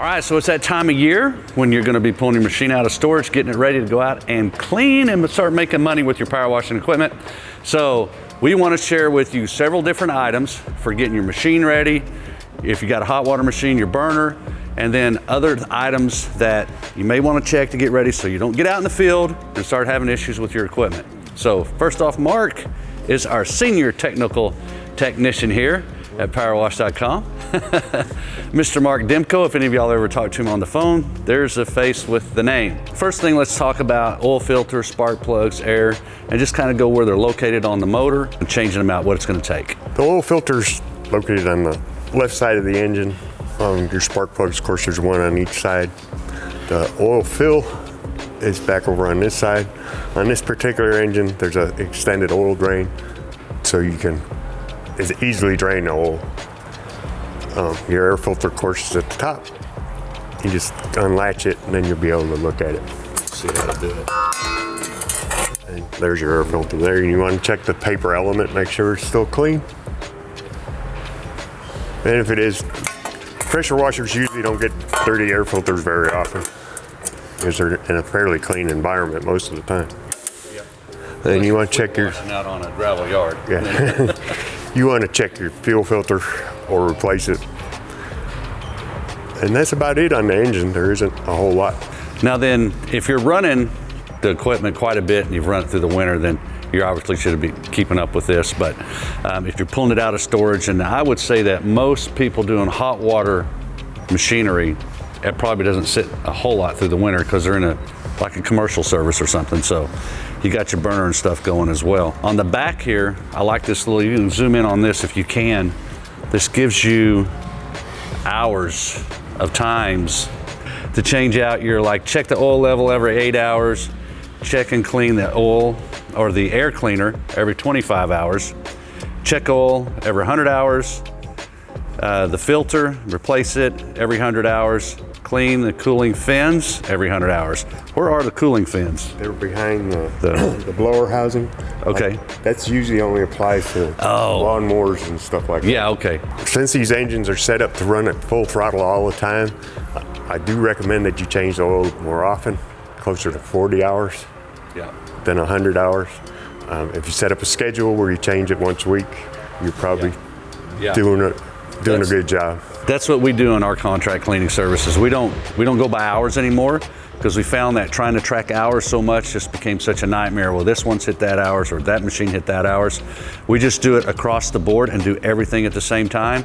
All right, so it's that time of year when you're going to be pulling your machine out of storage, getting it ready to go out and clean and start making money with your power washing equipment. So we want to share with you several different items for getting your machine ready. If you got a hot water machine, your burner, and then other items that you may want to check to get ready so you don't get out in the field and start having issues with your equipment. So first off, Mark is our senior technical technician here at Powerwash.com. Mr. Mark Demko, if any of y'all ever talked to him on the phone, there's a face with the name. First thing, let's talk about oil filters, spark plugs, air, and just kind of go where they're located on the motor and changing them out, what it's going to take. The oil filter's located on the left side of the engine. Your spark plugs, of course, there's one on each side. The oil fill is back over on this side. On this particular engine, there's an extended oil drain, so you can easily drain the oil. Your air filter, of course, is at the top. You just unlatch it, and then you'll be able to look at it. See how to do it. And there's your air filter there. And you want to check the paper element, make sure it's still clean. And if it is, pressure washers usually don't get dirty air filters very often because they're in a fairly clean environment most of the time. Yep. And you want to check your... Washing out on a gravel yard. Yeah. You want to check your fuel filter or replace it. And that's about it on the engine. There isn't a whole lot. Now then, if you're running the equipment quite a bit and you've run it through the winter, then you obviously should be keeping up with this. But if you're pulling it out of storage, and I would say that most people doing hot water machinery, it probably doesn't sit a whole lot through the winter because they're in like a commercial service or something. So you got your burner and stuff going as well. On the back here, I like this little, you can zoom in on this if you can. This gives you hours of times to change out your, like, check the oil level every 8 hours, check and clean the oil or the air cleaner every 25 hours, check oil every 100 hours, the filter, replace it every 100 hours, clean the cooling fins every 100 hours. Where are the cooling fins? They're behind the blower housing. Okay. That's usually only applies to lawnmowers and stuff like that. Yeah, okay. Since these engines are set up to run at full throttle all the time, I do recommend that you change the oil more often, closer to 40 hours than 100 hours. If you set up a schedule where you change it once a week, you're probably doing a good job. That's what we do in our contract cleaning services. We don't go by hours anymore because we found that trying to track hours so much just became such a nightmare. Well, this one's hit that hours or that machine hit that hours. We just do it across the board and do everything at the same time.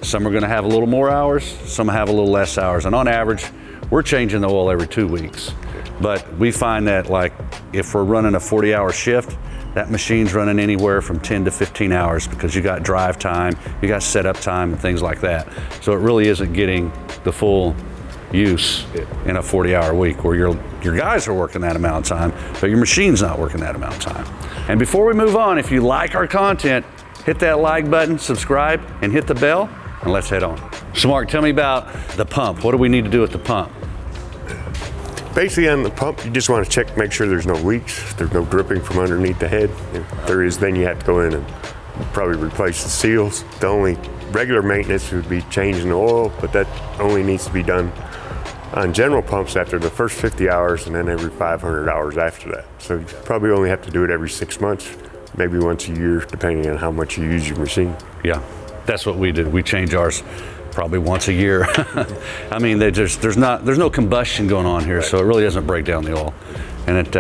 Some are going to have a little more hours, some have a little less hours. And on average, we're changing the oil every 2 weeks. But we find that, like, if we're running a 40-hour shift, that machine's running anywhere from 10 to 15 hours because you got drive time, you got setup time and things like that. So it really isn't getting the full use in a 40-hour week where your guys are working that amount of time, but your machine's not working that amount of time. And before we move on, if you like our content, hit that like button, subscribe, and hit the bell, and let's head on. So Mark, tell me about the pump. What do we need to do with the pump? Basically on the pump, you just want to check, make sure there's no leaks, there's no dripping from underneath the head. If there is, then you have to go in and probably replace the seals. The only regular maintenance would be changing the oil, but that only needs to be done on general pumps after the first 50 hours and then every 500 hours after that. So you probably only have to do it every 6 months, maybe once a year, depending on how much you use your machine. Yeah, that's what we do. We change ours probably once a year. I mean, there's no combustion going on here, so it really doesn't break down the oil. And it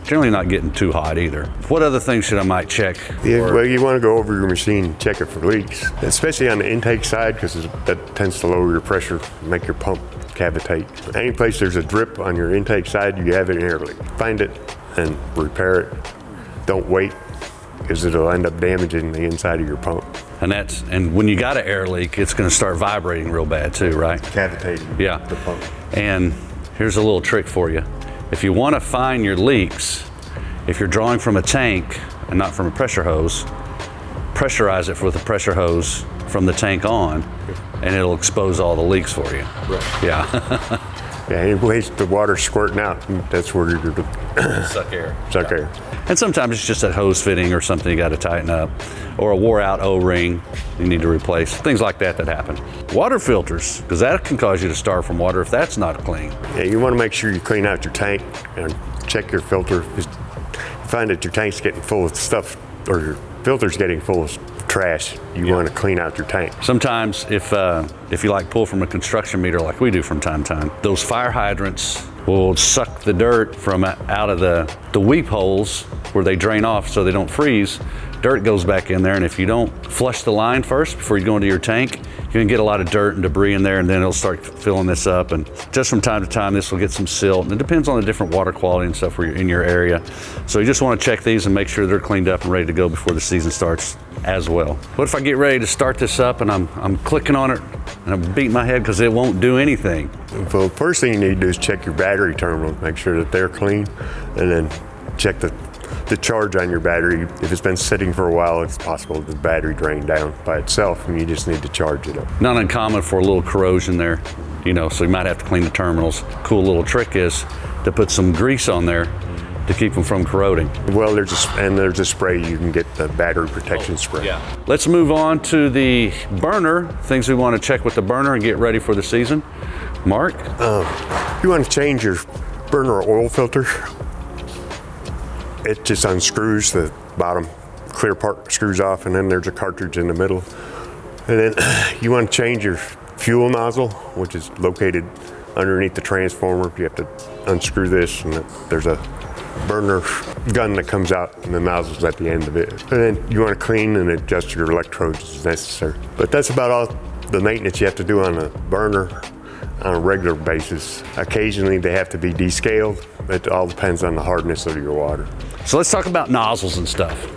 generally not getting too hot either. What other things should I might check? Yeah, well, you want to go over your machine, check it for leaks, especially on the intake side, because that tends to lower your pressure, make your pump cavitate. Any place there's a drip on your intake side, you have an air leak. Find it and repair it. Don't wait, because it'll end up damaging the inside of your pump. And when you got an air leak, it's going to start vibrating real bad too, right? Cavitating the pump. And here's a little trick for you. If you want to find your leaks, if you're drawing from a tank and not from a pressure hose, pressurize it with a pressure hose from the tank on, and it'll expose all the leaks for you. Right. Yeah. Yeah, anyways, the water's squirting out, and that's where you're Suck air. suck air. And sometimes it's just a hose fitting or something you got to tighten up, or a wore out O-ring you need to replace, things like that happen. Water filters, because that can cause you to starve from water if that's not clean. Yeah, you want to make sure you clean out your tank and check your filter. If you find that your tank's getting full of stuff, or your filter's getting full of trash, you want to clean out your tank. Sometimes if you like pull from a construction meter like we do from time to time, those fire hydrants will suck the dirt from out of the weep holes where they drain off so they don't freeze. Dirt goes back in there, and if you don't flush the line first before you go into your tank, you can get a lot of dirt and debris in there, and then it'll start filling this up. And just from time to time, this will get some silt. And it depends on the different water quality and stuff where you're in your area. So you just want to check these and make sure they're cleaned up and ready to go before the season starts as well. What if I get ready to start this up and I'm clicking on it and I'm beating my head because it won't do anything? Well, first thing you need to do is check your battery terminal, make sure that they're clean, and then check the charge on your battery. If it's been sitting for a while, it's possible the battery drained down by itself, and you just need to charge it up. Not uncommon for a little corrosion there, so you might have to clean the terminals. Cool little trick is to put some grease on there to keep them from corroding. Well, there's a spray you can get, the battery protection spray. Yeah. Let's move on to the burner, things we want to check with the burner and get ready for the season. Mark? You want to change your burner oil filter. It just unscrews the bottom clear part, screws off, and then there's a cartridge in the middle. And then you want to change your fuel nozzle, which is located underneath the transformer. You have to unscrew this, and there's a burner gun that comes out, and the nozzle's at the end of it. And then you want to clean and adjust your electrodes as necessary. But that's about all the maintenance you have to do on a burner on a regular basis. Occasionally they have to be descaled. It all depends on the hardness of your water. So let's talk about nozzles and stuff.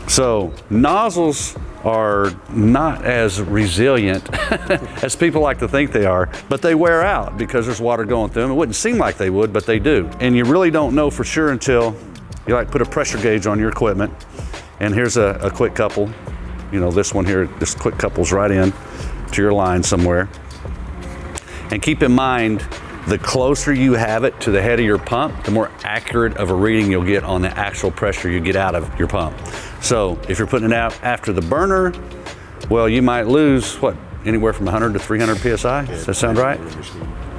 So nozzles are not as resilient as people like to think they are, but they wear out because there's water going through them. It wouldn't seem like they would, but they do. And you really don't know for sure until you put a pressure gauge on your equipment. And here's a quick couple. This one here, this quick couple's right in to your line somewhere. And keep in mind, the closer you have it to the head of your pump, the more accurate of a reading you'll get on the actual pressure you get out of your pump. So if you're putting it out after the burner, well, you might lose, anywhere from 100 to 300 PSI? Does that sound right?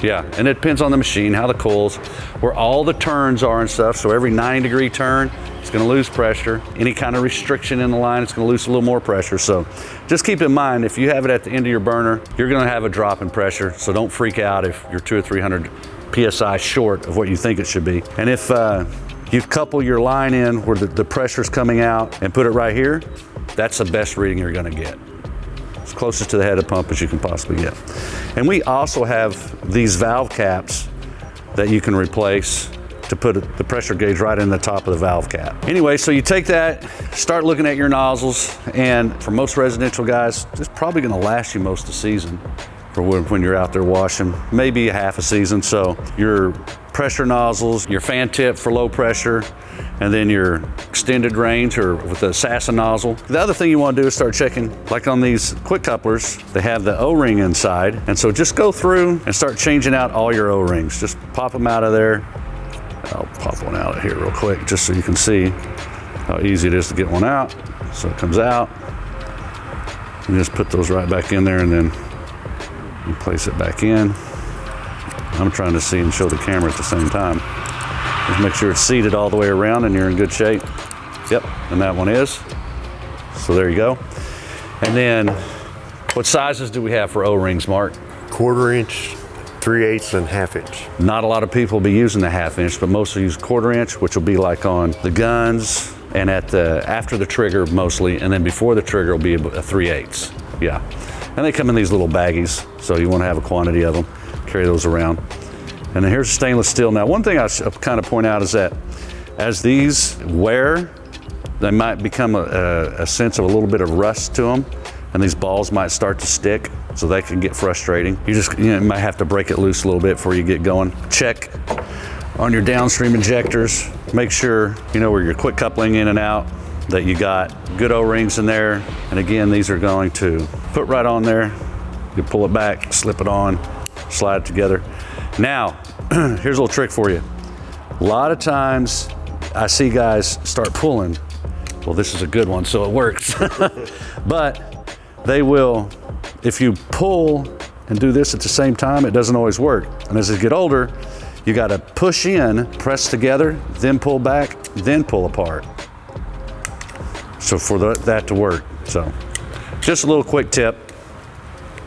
Yeah, and it depends on the machine, how the coils, where all the turns are and stuff. So every 90-degree turn, it's gonna lose pressure. Any kind of restriction in the line, it's gonna lose a little more pressure. So just keep in mind, if you have it at the end of your burner, you're gonna have a drop in pressure. So don't freak out if you're 200 or 300 PSI short of what you think it should be. And if you couple your line in where the pressure's coming out and put it right here, that's the best reading you're gonna get. As closest to the head of the pump as you can possibly get. And we also have these valve caps that you can replace to put the pressure gauge right in the top of the valve cap. Anyway, so you take that, start looking at your nozzles, and for most residential guys, it's probably gonna last you most of the season for when you're out there washing, maybe a half a season. So your pressure nozzles, your fan tip for low pressure, and then your extended range or with the assassin nozzle. The other thing you want to do is start checking, like on these quick couplers, they have the O-ring inside. And so just go through and start changing out all your O-rings. Just pop them out of there. I'll pop one out of here real quick just so you can see how easy it is to get one out. So it comes out. You just put those right back in there and then you place it back in. I'm trying to see and show the camera at the same time. Just make sure it's seated all the way around and you're in good shape. Yep, and that one is. So there you go. And then, what sizes do we have for O-rings, Mark? 1/4 inch, 3/8, and 1/2 inch. Not a lot of people will be using the 1/2 inch, but most will use 1/4 inch, which will be like on the guns and after the trigger mostly, and then before the trigger will be a 3/8. Yeah, and they come in these little baggies, so you want to have a quantity of them. Carry those around. And then here's stainless steel. Now, one thing I should kind of point out is that as these wear, they might become a sense of a little bit of rust to them, and these balls might start to stick, so they can get frustrating. You might have to break it loose a little bit before you get going. Check on your downstream injectors. Make sure you know where you're quick coupling in and out, that you got good O-rings in there. And again, these are going to put right on there. You pull it back, slip it on, slide it together. Now, here's a little trick for you. A lot of times I see guys start pulling. Well, this is a good one, so it works. But they will, if you pull and do this at the same time, it doesn't always work. And as they get older, you gotta push in, press together, then pull back, then pull apart. So for that to work. So just a little quick tip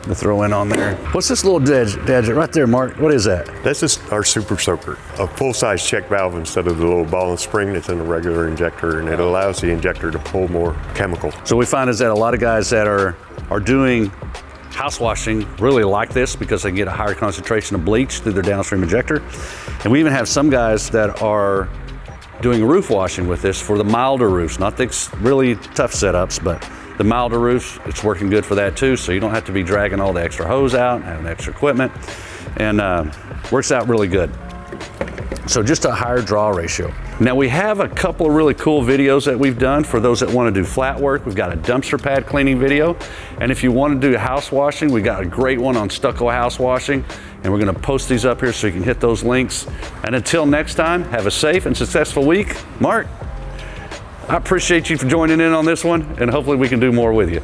to throw in on there. What's this little gadget right there, Mark? What is that? That's just our super soaker, a full-size check valve instead of the little ball and spring that's in a regular injector, and it allows the injector to pull more chemical. So we find is that a lot of guys that are doing house washing really like this because they get a higher concentration of bleach through their downstream injector. And we even have some guys that are doing roof washing with this for the milder roofs, not the really tough setups, but the milder roofs, it's working good for that too, so you don't have to be dragging all the extra hose out and having extra equipment, and works out really good. So just a higher draw ratio. Now we have a couple of really cool videos that we've done for those that want to do flat work. We've got a dumpster pad cleaning video, and if you want to do house washing, we got a great one on stucco house washing, and we're going to post these up here so you can hit those links. And until next time, have a safe and successful week. Mark, I appreciate you for joining in on this one, and hopefully we can do more with you.